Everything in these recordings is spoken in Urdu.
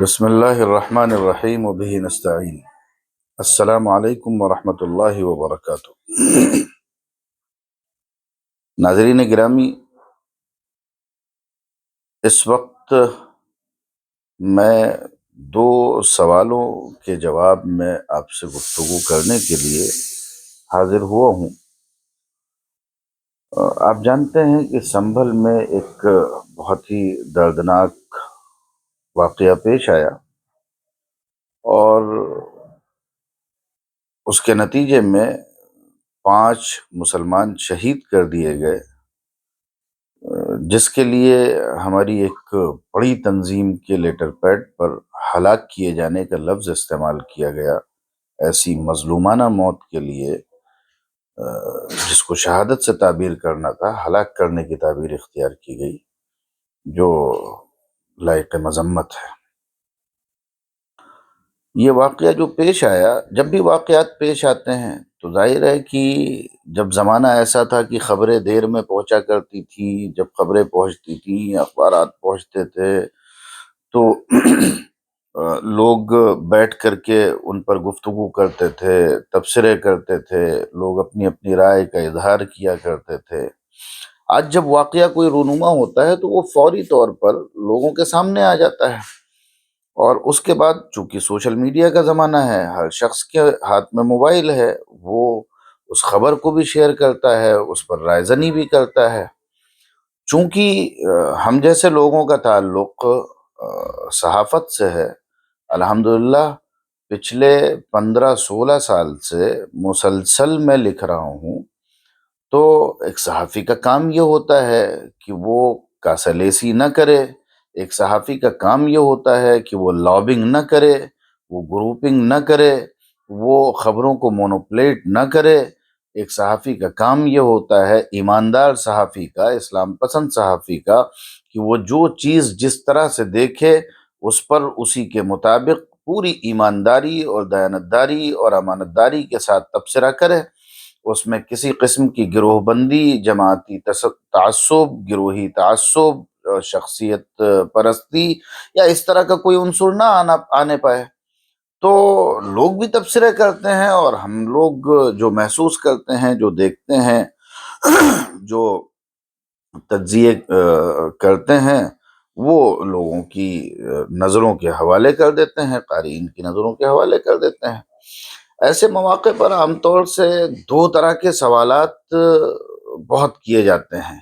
بسم اللہ الرحمن الرحیم وبہ نستعین۔ السلام علیکم ورحمۃ اللہ وبرکاتہ۔ ناظرین گرامی، اس وقت میں دو سوالوں کے جواب میں آپ سے گفتگو کرنے کے لیے حاضر ہوا ہوں۔ آپ جانتے ہیں کہ سنبھل میں ایک بہت ہی دردناک واقعہ پیش آیا اور اس کے نتیجے میں 5 مسلمان شہید کر دیے گئے، جس کے لیے ہماری ایک بڑی تنظیم کے لیٹر پیڈ پر ہلاک کیے جانے کا لفظ استعمال کیا گیا۔ ایسی مظلومانہ موت کے لیے جس کو شہادت سے تعبیر کرنا تھا، ہلاک کرنے کی تعبیر اختیار کی گئی، جو لائق مذمت ہے۔ یہ واقعہ جو پیش آیا، جب بھی واقعات پیش آتے ہیں تو ظاہر ہے کہ جب زمانہ ایسا تھا کہ خبریں دیر میں پہنچا کرتی تھیں، جب خبریں پہنچتی تھیں، اخبارات پہنچتے تھے، تو لوگ بیٹھ کر کے ان پر گفتگو کرتے تھے، تبصرے کرتے تھے، لوگ اپنی اپنی رائے کا اظہار کیا کرتے تھے۔ آج جب واقعہ کوئی رونما ہوتا ہے تو وہ فوری طور پر لوگوں کے سامنے آ جاتا ہے، اور اس کے بعد چونکہ سوشل میڈیا کا زمانہ ہے، ہر شخص کے ہاتھ میں موبائل ہے، وہ اس خبر کو بھی شیئر کرتا ہے، اس پر رائے زنی بھی کرتا ہے۔ چونکہ ہم جیسے لوگوں کا تعلق صحافت سے ہے، الحمدللہ پچھلے 15-16 سال سے مسلسل میں لکھ رہا ہوں، تو ایک صحافی کا کام یہ ہوتا ہے کہ وہ کاسلیسی نہ کرے، ایک صحافی کا کام یہ ہوتا ہے کہ وہ لابنگ نہ کرے، وہ گروپنگ نہ کرے، وہ خبروں کو مونوپلیٹ نہ کرے۔ ایک صحافی کا کام یہ ہوتا ہے، ایماندار صحافی کا، اسلام پسند صحافی کا، کہ وہ جو چیز جس طرح سے دیکھے اس پر اسی کے مطابق پوری ایمانداری اور دیانتداری اور امانتداری کے ساتھ تبصرہ کرے۔ اس میں کسی قسم کی گروہ بندی، جماعتی تعصب، گروہی تعصب، شخصیت پرستی یا اس طرح کا کوئی عنصر نہ آنے پائے۔ تو لوگ بھی تبصرے کرتے ہیں، اور ہم لوگ جو محسوس کرتے ہیں، جو دیکھتے ہیں، جو تجزیے کرتے ہیں، وہ لوگوں کی نظروں کے حوالے کر دیتے ہیں، قارئین کی نظروں کے حوالے کر دیتے ہیں۔ ایسے مواقع پر عام طور سے 2 طرح کے سوالات بہت کیے جاتے ہیں۔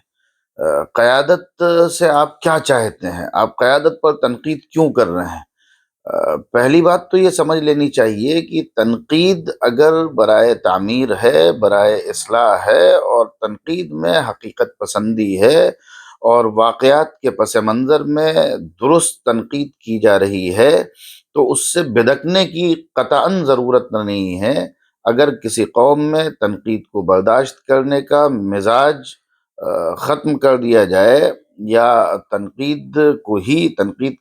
قیادت سے آپ کیا چاہتے ہیں؟ آپ قیادت پر تنقید کیوں کر رہے ہیں؟ پہلی بات تو یہ سمجھ لینی چاہیے کہ تنقید اگر برائے تعمیر ہے، برائے اصلاح ہے، اور تنقید میں حقیقت پسندی ہے اور واقعات کے پس منظر میں درست تنقید کی جا رہی ہے، تو اس سے بدکنے کی قطعاً ضرورت نہیں ہے۔ اگر کسی قوم میں تنقید کو برداشت کرنے کا مزاج ختم کر دیا جائے، یا تنقید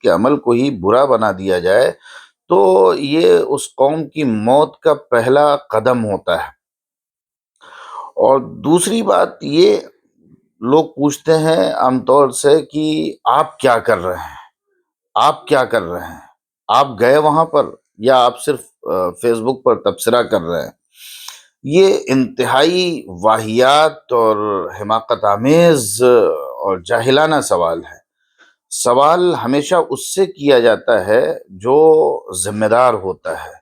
کے عمل کو ہی برا بنا دیا جائے، تو یہ اس قوم کی موت کا پہلا قدم ہوتا ہے۔ اور دوسری بات یہ، لوگ پوچھتے ہیں عام طور سے کہ آپ کیا کر رہے ہیں؟ آپ کیا کر رہے ہیں؟ آپ گئے وہاں پر، یا آپ صرف فیس بک پر تبصرہ کر رہے ہیں؟ یہ انتہائی واہیات اور حماقت آمیز اور جاہلانہ سوال ہے۔ سوال ہمیشہ اس سے کیا جاتا ہے جو ذمہ دار ہوتا ہے،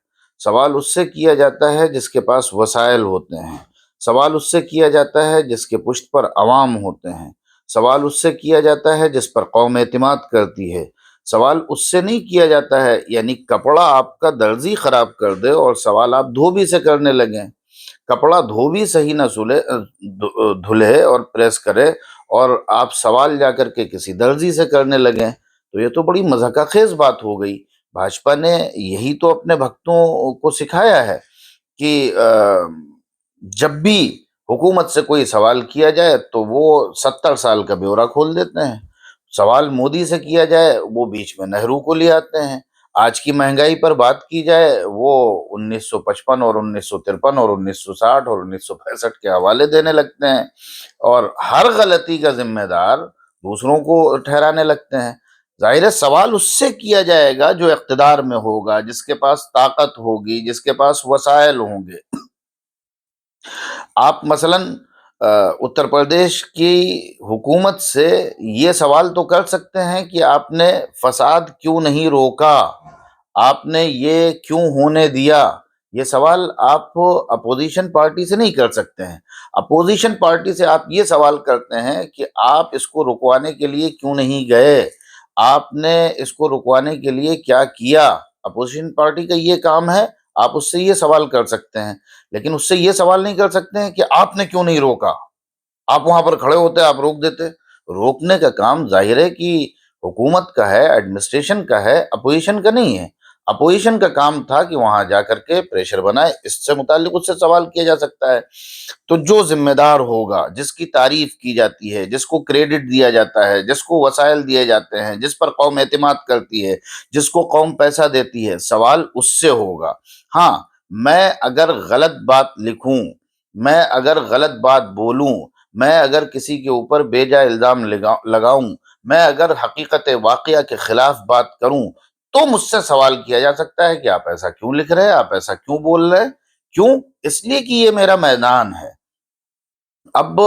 سوال اس سے کیا جاتا ہے جس کے پاس وسائل ہوتے ہیں، سوال اس سے کیا جاتا ہے جس کے پشت پر عوام ہوتے ہیں، سوال اس سے کیا جاتا ہے جس پر قوم اعتماد کرتی ہے۔ سوال اس سے نہیں کیا جاتا ہے، یعنی کپڑا آپ کا درزی خراب کر دے اور سوال آپ دھوبی سے کرنے لگیں، کپڑا دھوبی صحیح نہ دھلے اور پریس کرے، اور آپ سوال جا کر کے کسی درزی سے کرنے لگیں، تو یہ تو بڑی مضحکہ خیز بات ہو گئی۔ بھاجپا نے یہی تو اپنے بھکتوں کو سکھایا ہے کہ جب بھی حکومت سے کوئی سوال کیا جائے تو وہ 70 سال کا بیورا کھول دیتے ہیں، سوال مودی سے کیا جائے وہ بیچ میں نہرو کو لے آتے ہیں، آج کی مہنگائی پر بات کی جائے وہ 1955 اور 1953 اور 1960 اور 1965 کے حوالے دینے لگتے ہیں، اور ہر غلطی کا ذمہ دار دوسروں کو ٹھہرانے لگتے ہیں۔ ظاہر ہے سوال اس سے کیا جائے گا جو اقتدار میں ہوگا، جس کے پاس طاقت ہوگی، جس کے پاس وسائل ہوں گے۔ آپ مثلاً اتر پردیش کی حکومت سے یہ سوال تو کر سکتے ہیں کہ آپ نے فساد کیوں نہیں روکا، آپ نے یہ کیوں ہونے دیا۔ یہ سوال آپ اپوزیشن پارٹی سے نہیں کر سکتے ہیں۔ اپوزیشن پارٹی سے آپ یہ سوال کرتے ہیں کہ آپ اس کو رکوانے کے لیے کیوں نہیں گئے، آپ نے اس کو رکوانے کے لیے کیا کیا۔ اپوزیشن پارٹی کا یہ کام ہے، آپ اس سے یہ سوال کر سکتے ہیں، لیکن اس سے یہ سوال نہیں کر سکتے ہیں کہ آپ نے کیوں نہیں روکا۔ آپ وہاں پر کھڑے ہوتے، آپ روک دیتے۔ روکنے کا کام ظاہر ہے کہ حکومت کا ہے، ایڈمنسٹریشن کا ہے، اپوزیشن کا نہیں ہے۔ اپوزیشن کا کام تھا کہ وہاں جا کر کے پریشر بنائے، اس سے متعلق اس سے سوال کیا جا سکتا ہے۔ تو جو ذمہ دار ہوگا، جس کی تعریف کی جاتی ہے، جس کو کریڈٹ دیا جاتا ہے، جس کو وسائل دیے جاتے ہیں، جس پر قوم اعتماد کرتی ہے، جس کو قوم پیسہ دیتی ہے، سوال اس سے ہوگا۔ ہاں، میں اگر غلط بات لکھوں، میں اگر غلط بات بولوں، میں اگر کسی کے اوپر بے جا الزام لگاؤں، میں اگر حقیقت واقعہ کے خلاف بات کروں، تو مجھ سے سوال کیا جا سکتا ہے کہ آپ ایسا کیوں لکھ رہے ہیں، آپ ایسا کیوں بول رہے ہیں۔ کیوں؟ اس لیے کہ یہ میرا میدان ہے۔ اب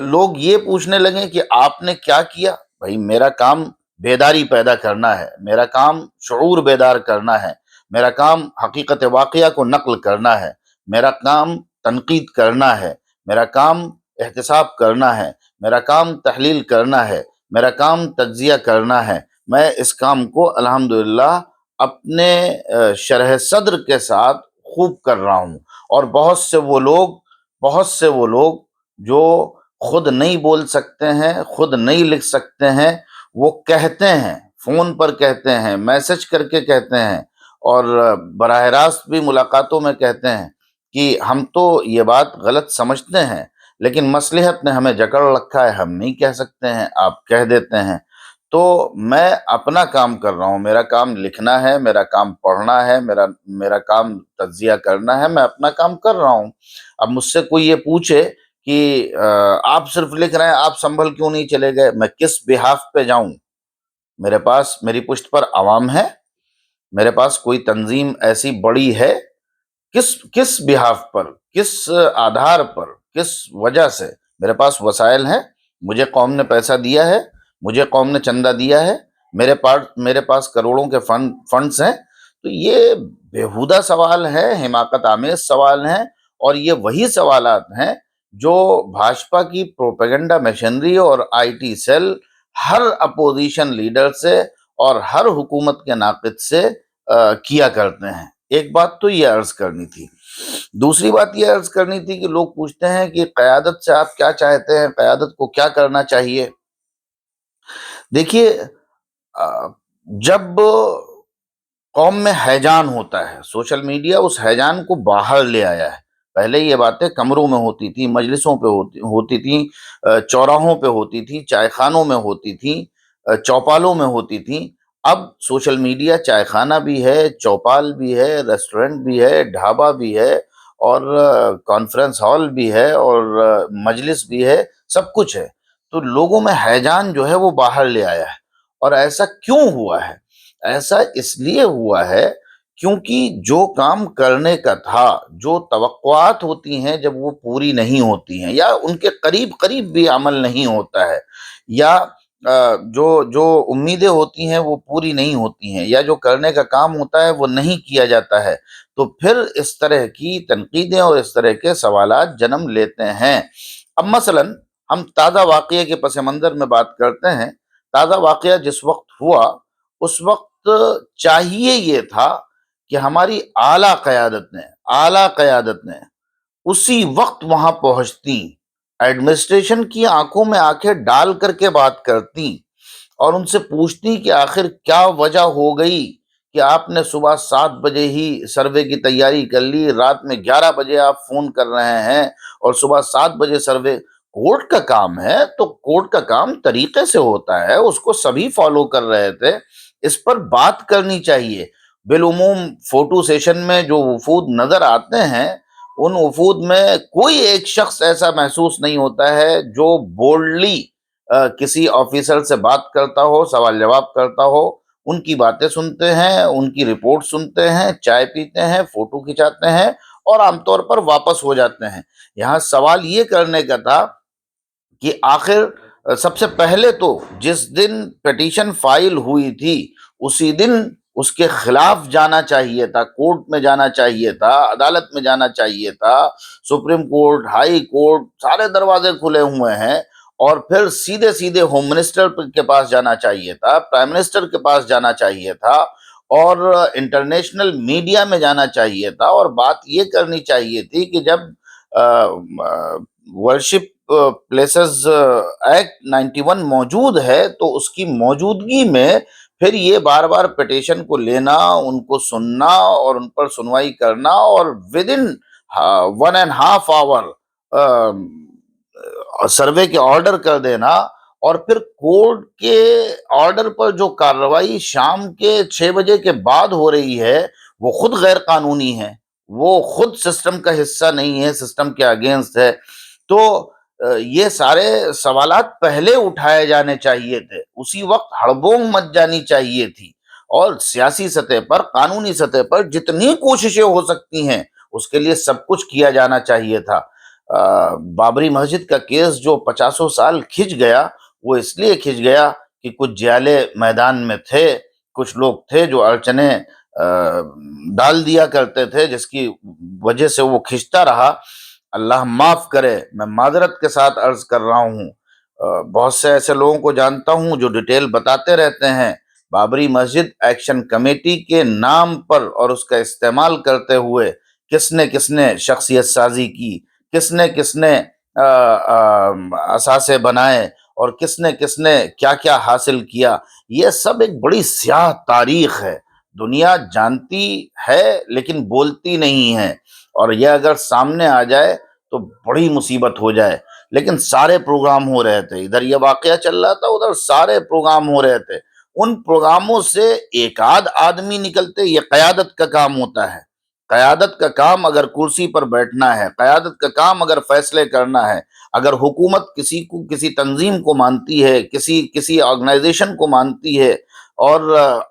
لوگ یہ پوچھنے لگیں کہ آپ نے کیا کیا۔ بھائی میرا کام بیداری پیدا کرنا ہے، میرا کام شعور بیدار کرنا ہے، میرا کام حقیقت واقعہ کو نقل کرنا ہے، میرا کام تنقید کرنا ہے، میرا کام احتساب کرنا ہے، میرا کام تحلیل کرنا ہے، میرا کام تجزیہ کرنا ہے۔ میں اس کام کو الحمدللہ اپنے شرح صدر کے ساتھ خوب کر رہا ہوں۔ اور بہت سے وہ لوگ جو خود نہیں بول سکتے ہیں، خود نہیں لکھ سکتے ہیں، وہ کہتے ہیں، فون پر کہتے ہیں، میسج کر کے کہتے ہیں، اور براہ راست بھی ملاقاتوں میں کہتے ہیں کہ ہم تو یہ بات غلط سمجھتے ہیں، لیکن مصلحت نے ہمیں جکڑ رکھا ہے، ہم نہیں کہہ سکتے ہیں، آپ کہہ دیتے ہیں۔ تو میں اپنا کام کر رہا ہوں، میرا کام لکھنا ہے، میرا کام پڑھنا ہے، میرا کام تجزیہ کرنا ہے، میں اپنا کام کر رہا ہوں۔ اب مجھ سے کوئی یہ پوچھے کہ آپ صرف لکھ رہے ہیں، آپ سنبھل کیوں نہیں چلے گئے، میں کس بہاف پہ جاؤں؟ میرے پاس، میری پشت پر عوام ہے، میرے پاس کوئی تنظیم ایسی بڑی ہے، کس بہاف پر، کس آدھار پر، کس وجہ سے؟ میرے پاس وسائل ہیں، مجھے قوم نے پیسہ دیا ہے، مجھے قوم نے چندہ دیا ہے، میرے پاس کروڑوں کے فنڈز ہیں۔ تو یہ بیہودہ سوال ہے، حماقت آمیز سوال ہیں، اور یہ وہی سوالات ہیں جو بھاجپا کی پروپیگنڈا مشینری اور آئی ٹی سیل ہر اپوزیشن لیڈر سے اور ہر حکومت کے ناقد سے کیا کرتے ہیں۔ ایک بات تو یہ عرض کرنی تھی۔ دوسری بات یہ عرض کرنی تھی کہ لوگ پوچھتے ہیں کہ قیادت سے آپ کیا چاہتے ہیں، قیادت کو کیا کرنا چاہیے۔ دیکھیے، جب قوم میں ہیجان ہوتا ہے، سوشل میڈیا اس ہیجان کو باہر لے آیا ہے۔ پہلے یہ باتیں کمروں میں ہوتی تھی، مجلسوں پہ ہوتی تھیں، چوراہوں پہ ہوتی تھی، چائے خانوں میں ہوتی تھیں، چوپالوں میں ہوتی تھیں۔ اب سوشل میڈیا چائے خانہ بھی ہے، چوپال بھی ہے، ریسٹورنٹ بھی ہے، ڈھابا بھی ہے، اور کانفرنس ہال بھی ہے، اور مجلس بھی ہے، سب کچھ ہے۔ تو لوگوں میں ہیجان جو ہے وہ باہر لے آیا ہے۔ اور ایسا کیوں ہوا ہے؟ ایسا اس لیے ہوا ہے کیونکہ جو کام کرنے کا تھا، جو توقعات ہوتی ہیں جب وہ پوری نہیں ہوتی ہیں، یا ان کے قریب قریب بھی عمل نہیں ہوتا ہے، یا جو امیدیں ہوتی ہیں وہ پوری نہیں ہوتی ہیں، یا جو کرنے کا کام ہوتا ہے وہ نہیں کیا جاتا ہے، تو پھر اس طرح کی تنقیدیں اور اس طرح کے سوالات جنم لیتے ہیں۔ اب مثلا ہم تازہ واقعے کے پس منظر میں بات کرتے ہیں۔ تازہ واقعہ جس وقت ہوا، اس وقت چاہیے یہ تھا کہ ہماری اعلیٰ قیادت نے اسی وقت وہاں پہنچتی، ایڈمنسٹریشن کی آنکھوں میں آنکھیں ڈال کر کے بات کرتی، اور ان سے پوچھتی کہ آخر کیا وجہ ہو گئی کہ آپ نے صبح 7 بجے ہی سروے کی تیاری کر لی، رات میں 11 بجے آپ فون کر رہے ہیں، اور صبح 7 بجے سروے۔ کورٹ کا کام ہے تو کورٹ کا کام طریقے سے ہوتا ہے، اس کو سبھی فالو کر رہے تھے، اس پر بات کرنی چاہیے۔ بالعموم فوٹو سیشن میں جو وفود نظر آتے ہیں، ان وفود میں کوئی ایک شخص ایسا محسوس نہیں ہوتا ہے جو بولڈلی کسی آفیسر سے بات کرتا ہو، سوال جواب کرتا ہو، ان کی باتیں سنتے ہیں، ان کی رپورٹ سنتے ہیں، چائے پیتے ہیں، فوٹو کھنچاتے ہیں اور عام طور پر واپس ہو جاتے ہیں۔ یہاں سوال یہ کرنے کا تھا کہ آخر سب سے پہلے تو جس دن پٹیشن فائل ہوئی تھی اسی دن اس کے خلاف جانا چاہیے تھا، کورٹ میں جانا چاہیے تھا، عدالت میں جانا چاہیے تھا، سپریم کورٹ، ہائی کورٹ، سارے دروازے کھلے ہوئے ہیں، اور پھر سیدھے سیدھے ہوم منسٹر کے پاس جانا چاہیے تھا، پرائم منسٹر کے پاس جانا چاہیے تھا، اور انٹرنیشنل میڈیا میں جانا چاہیے تھا، اور بات یہ کرنی چاہیے تھی کہ جب ورشپ پلیسز ایکٹ 91 موجود ہے تو اس کی موجودگی میں پھر یہ بار بار پٹیشن کو لینا، ان کو سننا اور ان پر سنوائی کرنا، اور ود ان 1.5 hour سروے کے آرڈر کر دینا، اور پھر کورٹ کے آرڈر پر جو کارروائی شام کے 6 بجے کے بعد ہو رہی ہے وہ خود غیر قانونی ہے، وہ خود سسٹم کا حصہ نہیں ہے، سسٹم کے اگینسٹ ہے۔ تو یہ سارے سوالات پہلے اٹھائے جانے چاہیے تھے، اسی وقت ہڑبونگ مچ جانی چاہیے تھی، اور سیاسی سطح پر، قانونی سطح پر جتنی کوششیں ہو سکتی ہیں اس کے لیے سب کچھ کیا جانا چاہیے تھا۔ بابری مسجد کا کیس جو 50 سال کھنچ گیا، وہ اس لیے کھنچ گیا کہ کچھ جیالے میدان میں تھے، کچھ لوگ تھے جو اڑچنے ڈال دیا کرتے تھے، جس کی وجہ سے وہ کھنچتا رہا۔ اللہ معاف کرے، میں معذرت کے ساتھ عرض کر رہا ہوں، بہت سے ایسے لوگوں کو جانتا ہوں جو ڈیٹیل بتاتے رہتے ہیں، بابری مسجد ایکشن کمیٹی کے نام پر اور اس کا استعمال کرتے ہوئے کس نے شخصیت سازی کی، کس نے اثاثے بنائے، اور کس نے کیا کیا حاصل کیا، یہ سب ایک بڑی سیاہ تاریخ ہے، دنیا جانتی ہے لیکن بولتی نہیں ہے، اور یہ اگر سامنے آ جائے تو بڑی مصیبت ہو جائے۔ لیکن سارے پروگرام ہو رہے تھے، ادھر یہ واقعہ چل رہا تھا، ادھر سارے پروگرام ہو رہے تھے، ان پروگراموں سے ایک آدھ آدمی نکلتے، یہ قیادت کا کام ہوتا ہے، قیادت کا کام اگر کرسی پر بیٹھنا ہے، قیادت کا کام اگر فیصلے کرنا ہے، اگر حکومت کسی تنظیم کو مانتی ہے، کسی آرگنائزیشن کو مانتی ہے، اور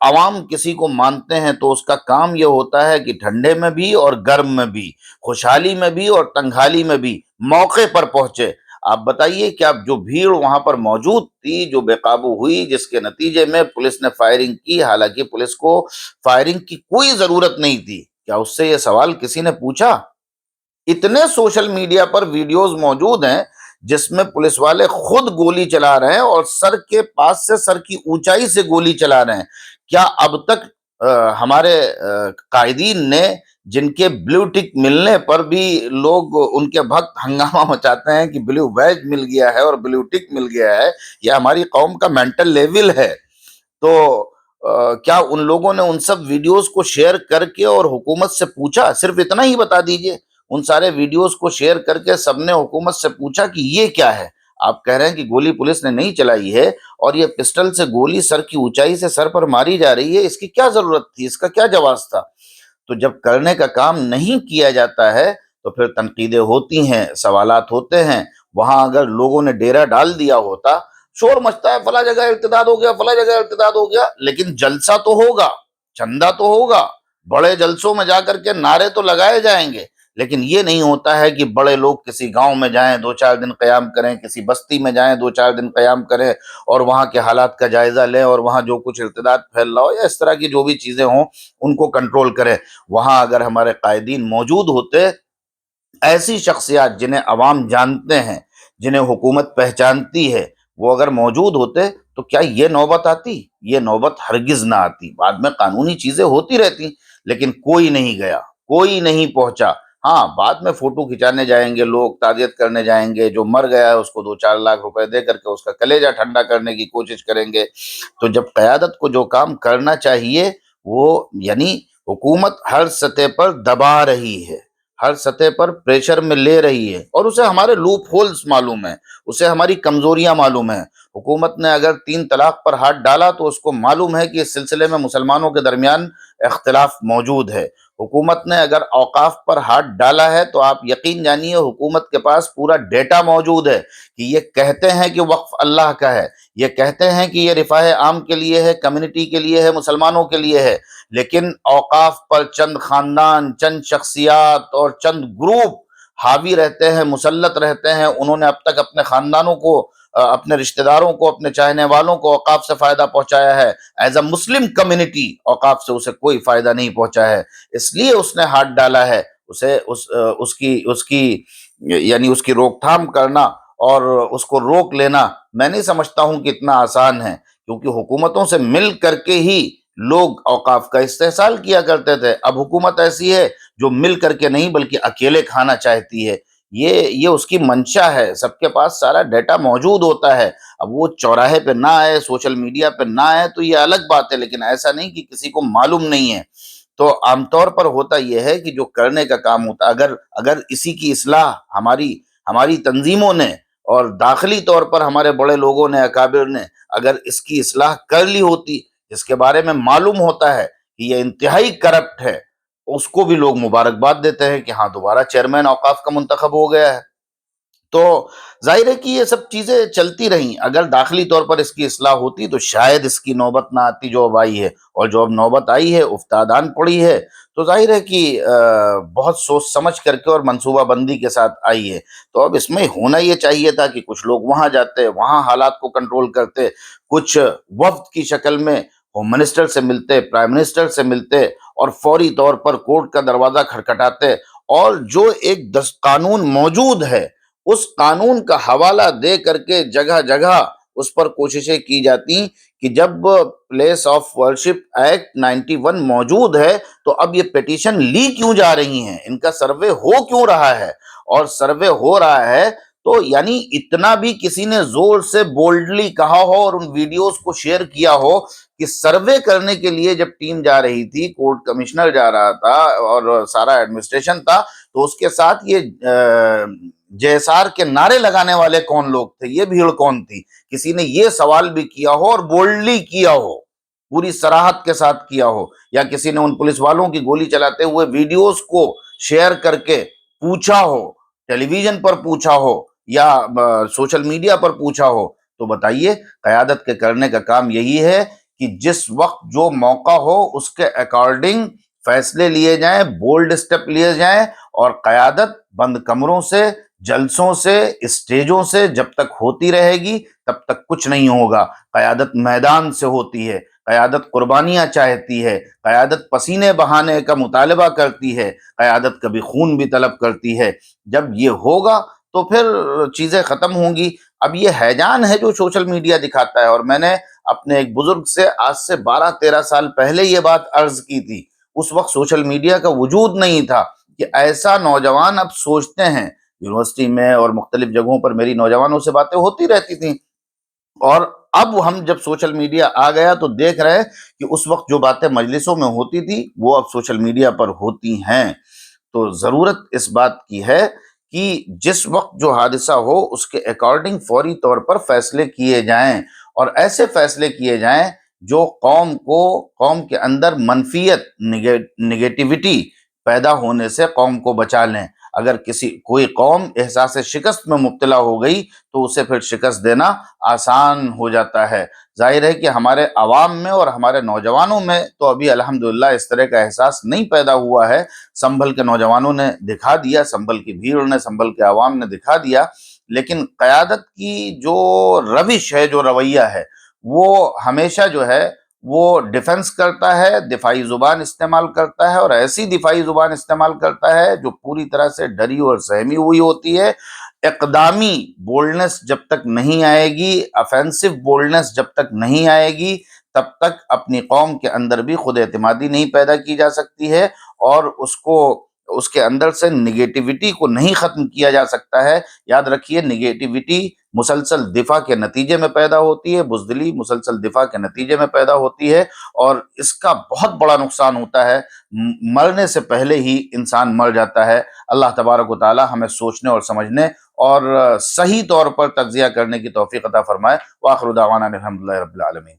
عوام کسی کو مانتے ہیں، تو اس کا کام یہ ہوتا ہے کہ ٹھنڈے میں بھی اور گرم میں بھی، خوشحالی میں بھی اور تنگحالی میں بھی موقع پر پہنچے۔ آپ بتائیے کہ اب جو بھیڑ وہاں پر موجود تھی، جو بے قابو ہوئی، جس کے نتیجے میں پولیس نے فائرنگ کی، حالانکہ پولیس کو فائرنگ کی کوئی ضرورت نہیں تھی، کیا اس سے یہ سوال کسی نے پوچھا؟ اتنے سوشل میڈیا پر ویڈیوز موجود ہیں جس میں پولیس والے خود گولی چلا رہے ہیں، اور سر کے پاس سے، سر کی اونچائی سے گولی چلا رہے ہیں۔ کیا اب تک ہمارے قائدین نے، جن کے بلیو ٹک ملنے پر بھی لوگ، ان کے بھکت ہنگامہ مچاتے ہیں کہ بلیو بیج مل گیا ہے اور بلیو ٹک مل گیا ہے، یہ ہماری قوم کا مینٹل لیول ہے، تو کیا ان لوگوں نے ان سب ویڈیوز کو شیئر کر کے اور حکومت سے پوچھا؟ صرف اتنا ہی بتا دیجئے، ان سارے ویڈیوز کو شیئر کر کے سب نے حکومت سے پوچھا کہ یہ کیا ہے؟ آپ کہہ رہے ہیں کہ گولی پولیس نے نہیں چلائی ہے، اور یہ پسٹل سے گولی سر کی اونچائی سے سر پر ماری جا رہی ہے، اس کی کیا ضرورت تھی؟ اس کا کیا جواز تھا؟ تو جب کرنے کا کام نہیں کیا جاتا ہے تو پھر تنقیدیں ہوتی ہیں، سوالات ہوتے ہیں۔ وہاں اگر لوگوں نے ڈیرا ڈال دیا ہوتا، شور مچتا ہے فلاں جگہ ارتداد ہو گیا، فلاں جگہ ارتداد ہو گیا، لیکن جلسہ تو ہوگا، چندہ تو ہوگا، بڑے جلسوں میں جا کر کے نعرے تو لگائے جائیں گے، لیکن یہ نہیں ہوتا ہے کہ بڑے لوگ کسی گاؤں میں جائیں، 2-4 دن قیام کریں، کسی بستی میں جائیں، 2-4 دن قیام کریں، اور وہاں کے حالات کا جائزہ لیں، اور وہاں جو کچھ ارتداد پھیل رہا ہو یا اس طرح کی جو بھی چیزیں ہوں ان کو کنٹرول کریں۔ وہاں اگر ہمارے قائدین موجود ہوتے، ایسی شخصیات جنہیں عوام جانتے ہیں، جنہیں حکومت پہچانتی ہے، وہ اگر موجود ہوتے تو کیا یہ نوبت آتی؟ یہ نوبت ہرگز نہ آتی۔ بعد میں قانونی چیزیں ہوتی رہتی، لیکن کوئی نہیں گیا، کوئی نہیں پہنچا۔ ہاں، بعد میں فوٹو کھچانے جائیں گے لوگ، تعزیت کرنے جائیں گے، جو مر گیا ہے اس کو 2-4 لاکھ روپے دے کر کے اس کا کلیجہ ٹھنڈا کرنے کی کوشش کریں گے۔ تو جب قیادت کو جو کام کرنا چاہیے، وہ یعنی حکومت ہر سطح پر دبا رہی ہے، ہر سطح پر پریشر میں لے رہی ہے، اور اسے ہمارے لوپ ہولز معلوم ہیں، اسے ہماری کمزوریاں معلوم ہیں۔ حکومت نے اگر 3 طلاق پر ہاتھ ڈالا تو اس کو معلوم ہے کہ اس سلسلے میں مسلمانوں کے درمیان اختلاف موجود ہے۔ حکومت نے اگر اوقاف پر ہاتھ ڈالا ہے تو آپ یقین جانیے حکومت کے پاس پورا ڈیٹا موجود ہے کہ یہ کہتے ہیں کہ وقف اللہ کا ہے، یہ کہتے ہیں کہ یہ رفاہ عام کے لیے ہے، کمیونٹی کے لیے ہے، مسلمانوں کے لیے ہے، لیکن اوقاف پر چند خاندان، چند شخصیات اور چند گروپ حاوی رہتے ہیں، مسلط رہتے ہیں۔ انہوں نے اب تک اپنے خاندانوں کو، اپنے رشتہ داروں کو، اپنے چاہنے والوں کو اوقاف سے فائدہ پہنچایا ہے۔ ایز اے مسلم کمیونٹی اوقاف سے اسے کوئی فائدہ نہیں پہنچا ہے، اس لیے اس نے ہاتھ ڈالا ہے۔ اسے اس کی یعنی اس کی روک تھام کرنا اور اس کو روک لینا میں نہیں سمجھتا ہوں کہ اتنا آسان ہے، کیونکہ حکومتوں سے مل کر کے ہی لوگ اوقاف کا استحصال کیا کرتے تھے۔ اب حکومت ایسی ہے جو مل کر کے نہیں بلکہ اکیلے کھانا چاہتی ہے۔ یہ اس کی منشا ہے، سب کے پاس سارا ڈیٹا موجود ہوتا ہے۔ اب وہ چوراہے پہ نہ آئے، سوشل میڈیا پہ نہ آئے تو یہ الگ بات ہے، لیکن ایسا نہیں کہ کسی کو معلوم نہیں ہے۔ تو عام طور پر ہوتا یہ ہے کہ جو کرنے کا کام ہوتا، اگر اسی کی اصلاح ہماری تنظیموں نے اور داخلی طور پر ہمارے بڑے لوگوں نے، اکابر نے اگر اس کی اصلاح کر لی ہوتی، جس کے بارے میں معلوم ہوتا ہے کہ یہ انتہائی کرپٹ ہے، اس کو بھی لوگ مبارکباد دیتے ہیں کہ ہاں دوبارہ چیئرمین اوقاف کا منتخب ہو گیا ہے۔ تو ظاہر ہے کہ یہ سب چیزیں چلتی رہیں، اگر داخلی طور پر اس کی اصلاح ہوتی تو شاید اس کی نوبت نہ آتی جو اب آئی ہے، اور جو اب نوبت آئی ہے، افتادان پڑی ہے، تو ظاہر ہے کہ بہت سوچ سمجھ کر کے اور منصوبہ بندی کے ساتھ آئی ہے۔ تو اب اس میں ہونا یہ چاہیے تھا کہ کچھ لوگ وہاں جاتے، وہاں حالات کو کنٹرول کرتے، کچھ وفد کی شکل میں ہوم منسٹر سے ملتے، پرائم منسٹر سے ملتے، اور فوری طور پر کورٹ کا دروازہ کھٹکھٹاتے، اور جو ایک قانون موجود ہے اس قانون کا حوالہ دے کر کے جگہ جگہ اس پر کوششیں کی جاتی کہ جب پلیس آف ورشپ ایکٹ 91 موجود ہے تو اب یہ پیٹیشن لی کیوں جا رہی ہیں، ان کا سروے ہو کیوں رہا ہے، اور سروے ہو رہا ہے تو یعنی اتنا بھی کسی نے زور سے بولڈلی کہا ہو اور ان ویڈیوز کو شیئر کیا ہو کہ سروے کرنے کے لیے جب ٹیم جا رہی تھی، کورٹ کمشنر جا رہا تھا اور سارا ایڈمنسٹریشن تھا، تو اس کے ساتھ یہ جیسار کے نعرے لگانے والے کون لوگ تھے، یہ بھیڑ کون تھی؟ کسی نے یہ سوال بھی کیا ہو اور بولڈلی کیا ہو، پوری صراحت کے ساتھ کیا ہو، یا کسی نے ان پولیس والوں کی گولی چلاتے ہوئے ویڈیوز کو شیئر کر کے پوچھا ہو، ٹیلی ویژن پر پوچھا ہو یا سوشل میڈیا پر پوچھا ہو، تو بتائیے قیادت کے کرنے کا کام یہی ہے کہ جس وقت جو موقع ہو اس کے اکارڈنگ فیصلے لیے جائیں، بولڈ سٹیپ لیے جائیں، اور قیادت بند کمروں سے، جلسوں سے، اسٹیجوں سے جب تک ہوتی رہے گی تب تک کچھ نہیں ہوگا۔ قیادت میدان سے ہوتی ہے، قیادت قربانیاں چاہتی ہے، قیادت پسینے بہانے کا مطالبہ کرتی ہے، قیادت کبھی خون بھی طلب کرتی ہے۔ جب یہ ہوگا تو پھر چیزیں ختم ہوں گی۔ اب یہ ہیجان ہے جو سوشل میڈیا دکھاتا ہے، اور میں نے اپنے ایک بزرگ سے آج سے 12-13 سال پہلے یہ بات عرض کی تھی، اس وقت سوشل میڈیا کا وجود نہیں تھا کہ ایسا نوجوان اب سوچتے ہیں۔ یونیورسٹی میں اور مختلف جگہوں پر میری نوجوانوں سے باتیں ہوتی رہتی تھیں، اور اب ہم جب سوشل میڈیا آ گیا تو دیکھ رہے ہیں کہ اس وقت جو باتیں مجلسوں میں ہوتی تھی وہ اب سوشل میڈیا پر ہوتی ہیں۔ تو ضرورت اس بات کی ہے کہ جس وقت جو حادثہ ہو اس کے اکارڈنگ فوری طور پر فیصلے کیے جائیں، اور ایسے فیصلے کیے جائیں جو قوم کے اندر منفیت، نگیٹیوٹی پیدا ہونے سے قوم کو بچا لیں۔ اگر کوئی قوم احساس شکست میں مبتلا ہو گئی تو اسے پھر شکست دینا آسان ہو جاتا ہے۔ ظاہر ہے کہ ہمارے عوام میں اور ہمارے نوجوانوں میں تو ابھی الحمدللہ اس طرح کا احساس نہیں پیدا ہوا ہے۔ سنبھل کے نوجوانوں نے دکھا دیا، سنبھل کی بھیڑ نے، سنبھل کے عوام نے دکھا دیا، لیکن قیادت کی جو روش ہے، جو رویہ ہے، وہ ہمیشہ جو ہے وہ ڈیفنس کرتا ہے، دفاعی زبان استعمال کرتا ہے، اور ایسی دفاعی زبان استعمال کرتا ہے جو پوری طرح سے ڈری اور سہمی ہوئی ہوتی ہے۔ اقدامی بولڈنس جب تک نہیں آئے گی، افینسو بولڈنس جب تک نہیں آئے گی، تب تک اپنی قوم کے اندر بھی خود اعتمادی نہیں پیدا کی جا سکتی ہے، اور اس کے اندر سے نگیٹیوٹی کو نہیں ختم کیا جا سکتا ہے۔ یاد رکھیے، نگیٹیوٹی مسلسل دفاع کے نتیجے میں پیدا ہوتی ہے، بزدلی مسلسل دفاع کے نتیجے میں پیدا ہوتی ہے، اور اس کا بہت بڑا نقصان ہوتا ہے، مرنے سے پہلے ہی انسان مر جاتا ہے۔ اللہ تبارک و تعالی ہمیں سوچنے اور سمجھنے اور صحیح طور پر تجزیہ کرنے کی توفیق عطا فرمائے۔ وآخر دعوانا الحمدللہ رب العالمین۔